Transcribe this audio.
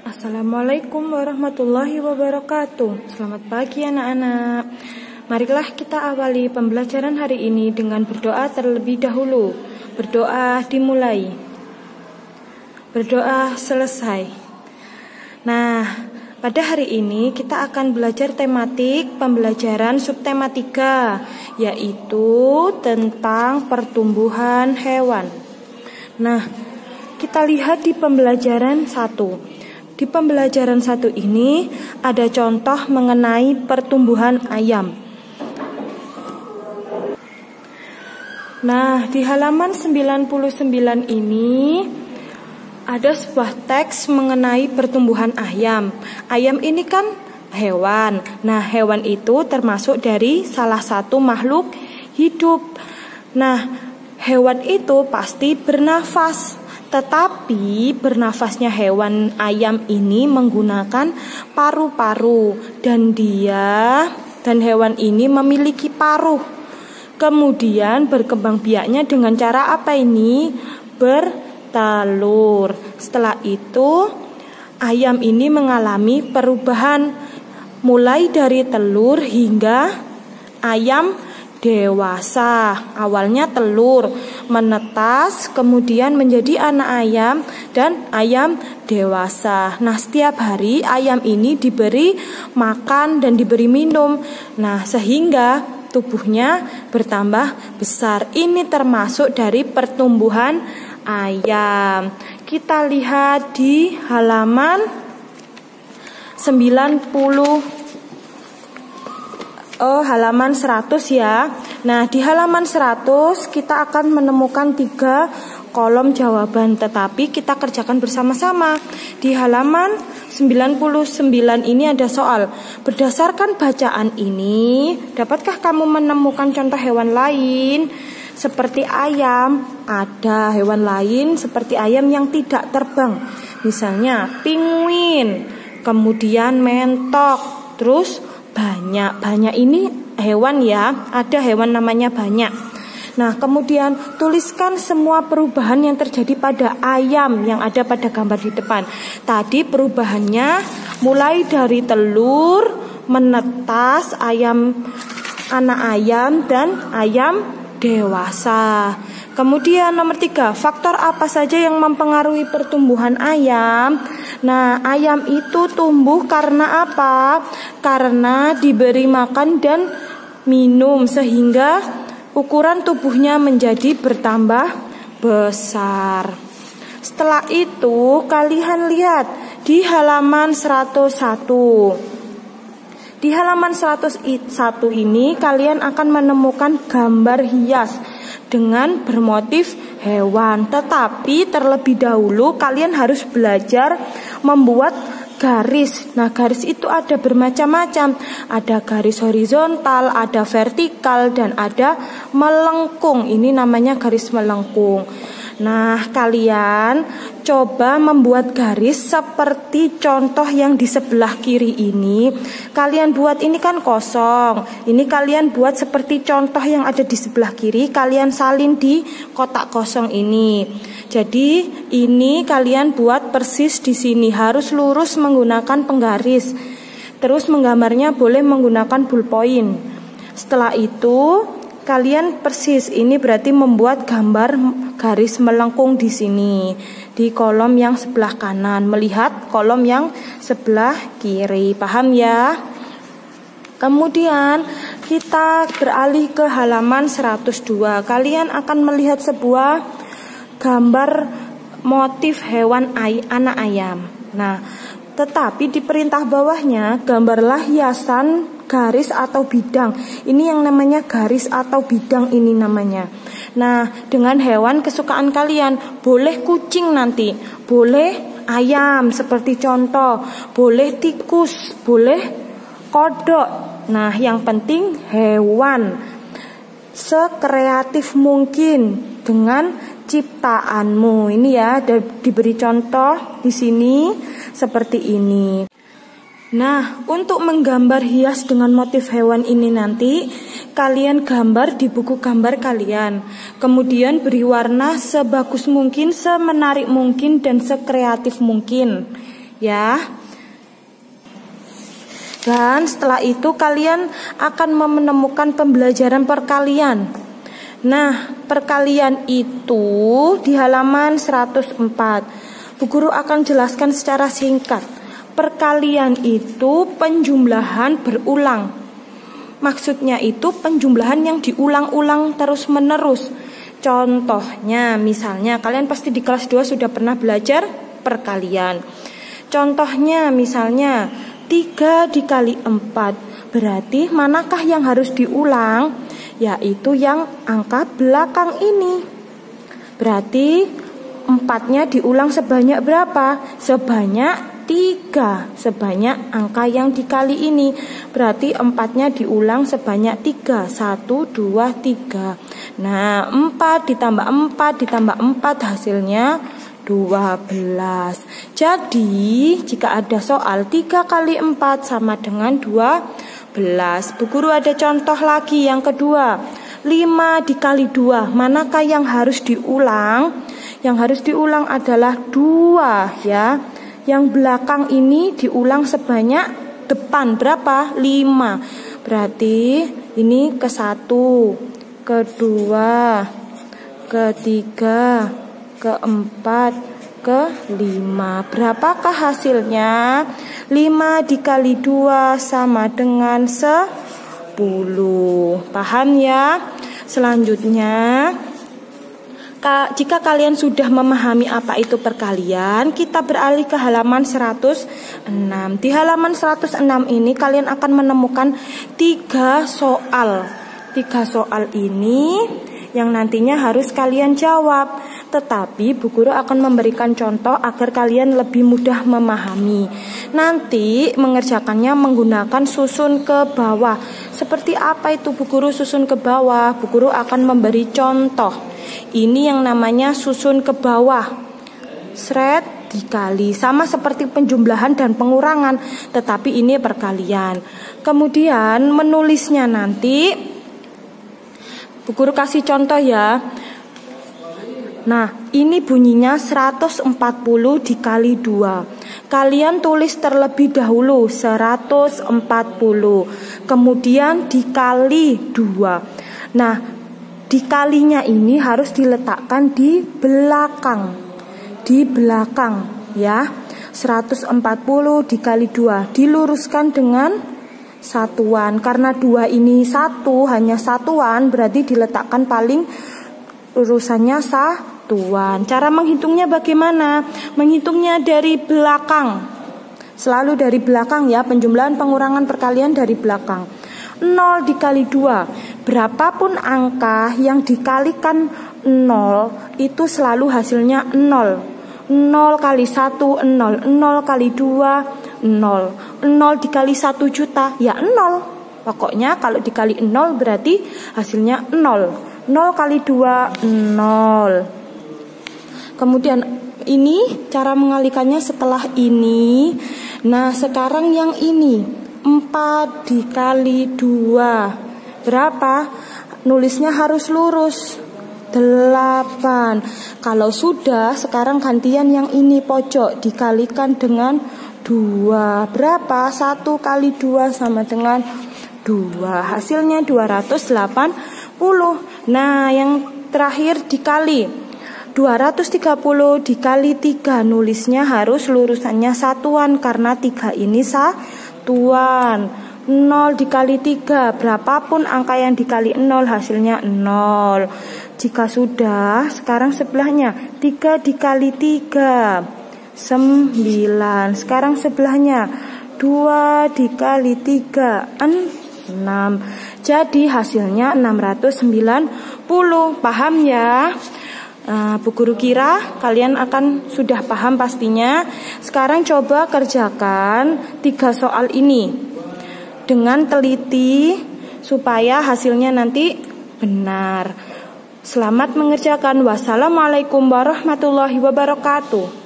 Assalamualaikum warahmatullahi wabarakatuh. Selamat pagi anak-anak. Marilah kita awali pembelajaran hari ini dengan berdoa terlebih dahulu. Berdoa dimulai, berdoa selesai. Nah, pada hari ini kita akan belajar tematik pembelajaran subtema 3, yaitu tentang pertumbuhan hewan. Nah, kita lihat di pembelajaran 1. Di pembelajaran 1 ini ada contoh mengenai pertumbuhan ayam. Nah, di halaman 99 ini ada sebuah teks mengenai pertumbuhan ayam. Ayam ini kan hewan. Nah, hewan itu termasuk dari salah satu makhluk hidup. Nah, hewan itu pasti bernafas. Tetapi bernafasnya hewan ayam ini menggunakan paru-paru dan hewan ini memiliki paruh. Kemudian berkembang biaknya dengan cara apa ini? Bertelur. Setelah itu ayam ini mengalami perubahan mulai dari telur hingga ayam dewasa. Awalnya telur, menetas, kemudian menjadi anak ayam dan ayam dewasa. Nah, setiap hari ayam ini diberi makan dan diberi minum. Nah, sehingga tubuhnya bertambah besar. Ini termasuk dari pertumbuhan ayam. Kita lihat di halaman 100 ya. Nah, di halaman 100 kita akan menemukan 3 kolom jawaban, tetapi kita kerjakan bersama-sama. Di halaman 99 ini ada soal. Berdasarkan bacaan ini, dapatkah kamu menemukan contoh hewan lain seperti ayam? Ada hewan lain seperti ayam yang tidak terbang. Misalnya penguin, kemudian mentok, terus banyak ini hewan ya, ada hewan namanya banyak. Nah, kemudian tuliskan semua perubahan yang terjadi pada ayam yang ada pada gambar di depan. Tadi perubahannya mulai dari telur, menetas, anak ayam dan ayam dewasa. Kemudian nomor 3, faktor apa saja yang mempengaruhi pertumbuhan ayam? Nah, ayam itu tumbuh karena apa? Karena diberi makan dan minum sehingga ukuran tubuhnya menjadi bertambah besar. Setelah itu kalian lihat di halaman 101. Di halaman 101 ini kalian akan menemukan gambar hias dengan bermotif hewan. Tetapi terlebih dahulu kalian harus belajar membuat garis. Nah, garis itu ada bermacam-macam. Ada garis horizontal, ada vertikal, dan ada melengkung. Ini namanya garis melengkung. Nah, kalian coba membuat garis seperti contoh yang di sebelah kiri ini. Kalian buat, ini kan kosong. Ini kalian buat seperti contoh yang ada di sebelah kiri. Kalian salin di kotak kosong ini. Jadi ini kalian buat persis di sini. Harus lurus menggunakan penggaris. Terus menggambarnya boleh menggunakan ballpoint. Setelah itu kalian persis, ini berarti membuat gambar garis melengkung di sini, di kolom yang sebelah kanan, melihat kolom yang sebelah kiri. Paham ya? Kemudian kita beralih ke halaman 102. Kalian akan melihat sebuah gambar motif hewan anak ayam. Nah, tetapi di perintah bawahnya gambarlah hiasan garis atau bidang. Ini yang namanya garis atau bidang ini namanya. Nah, dengan hewan kesukaan kalian, boleh kucing nanti, boleh ayam seperti contoh, boleh tikus, boleh kodok. Nah, yang penting hewan sekreatif mungkin dengan ciptaanmu. Ini ya, diberi contoh di sini seperti ini. Nah, untuk menggambar hias dengan motif hewan ini nanti kalian gambar di buku gambar kalian. Kemudian beri warna sebagus mungkin, semenarik mungkin, dan sekreatif mungkin. ya. Dan setelah itu kalian akan menemukan pembelajaran perkalian. Nah, perkalian itu di halaman 104. Bu Guru akan jelaskan secara singkat. Perkalian itu penjumlahan berulang. Maksudnya itu penjumlahan yang diulang-ulang terus-menerus. Contohnya, misalnya kalian pasti di kelas 2 sudah pernah belajar perkalian. Contohnya misalnya 3 dikali 4. Berarti manakah yang harus diulang? Yaitu yang angka belakang ini. Berarti 4-nya diulang sebanyak berapa? Sebanyak 3. Sebanyak angka yang dikali ini. Berarti 4-nya diulang sebanyak 3. 1, 2, 3. Nah, 4 ditambah 4 ditambah 4 hasilnya 12. Jadi jika ada soal 3 kali 4 sama dengan 12. Bu Guru ada contoh lagi yang kedua. 5 dikali 2. Manakah yang harus diulang? Yang harus diulang adalah 2 ya. Yang belakang ini diulang sebanyak depan berapa? 5. Berarti ini ke 1, kedua, ketiga, keempat, ke-5. Berapakah hasilnya? 5 dikali 2 sama dengan 10. Paham ya? Selanjutnya, jika kalian sudah memahami apa itu perkalian, kita beralih ke halaman 106. Di halaman 106 ini kalian akan menemukan 3 soal. 3 soal ini yang nantinya harus kalian jawab. Tetapi Bu Guru akan memberikan contoh agar kalian lebih mudah memahami. Nanti mengerjakannya menggunakan susun ke bawah. Seperti apa itu Bu Guru susun ke bawah? Bu Guru akan memberi contoh. Ini yang namanya susun ke bawah. Sret dikali, sama seperti penjumlahan dan pengurangan, tetapi ini perkalian. Kemudian menulisnya nanti Bu Guru kasih contoh ya. Nah, ini bunyinya 140 dikali 2. Kalian tulis terlebih dahulu 140. Kemudian dikali 2. Nah, dikalinya ini harus diletakkan di belakang. Di belakang ya. 140 dikali 2 diluruskan dengan satuan. Karena 2 ini 1, hanya satuan, berarti diletakkan paling urusannya satuan. Cara menghitungnya bagaimana? Menghitungnya dari belakang. Selalu dari belakang ya, penjumlahan, pengurangan, perkalian dari belakang. 0 dikali 2. Berapapun angka yang dikalikan 0 itu selalu hasilnya 0. 0 kali 1 0, 0 kali 2 0. 0 dikali 1 juta ya 0. Pokoknya kalau dikali 0 berarti hasilnya 0. 0 kali 2 0. Kemudian ini cara mengalikannya setelah ini. Nah, sekarang yang ini 4 dikali 2 berapa? Nulisnya harus lurus 8. Kalau sudah, sekarang gantian yang ini pojok dikalikan dengan 2. Berapa? 1 kali 2 sama dengan 2. Hasilnya 280. Nah, yang terakhir dikali 230 dikali 3. Nulisnya harus lurusannya satuan karena 3 ini satuan. 0 dikali 3. Berapapun angka yang dikali 0 hasilnya 0. Jika sudah, sekarang sebelahnya 3 dikali 3 9. Sekarang sebelahnya 2 dikali 3 6. Jadi hasilnya 690. Paham ya? Bu Guru kira kalian akan sudah paham pastinya. Sekarang coba kerjakan 3 soal ini dengan teliti supaya hasilnya nanti benar. Selamat mengerjakan. Wassalamualaikum warahmatullahi wabarakatuh.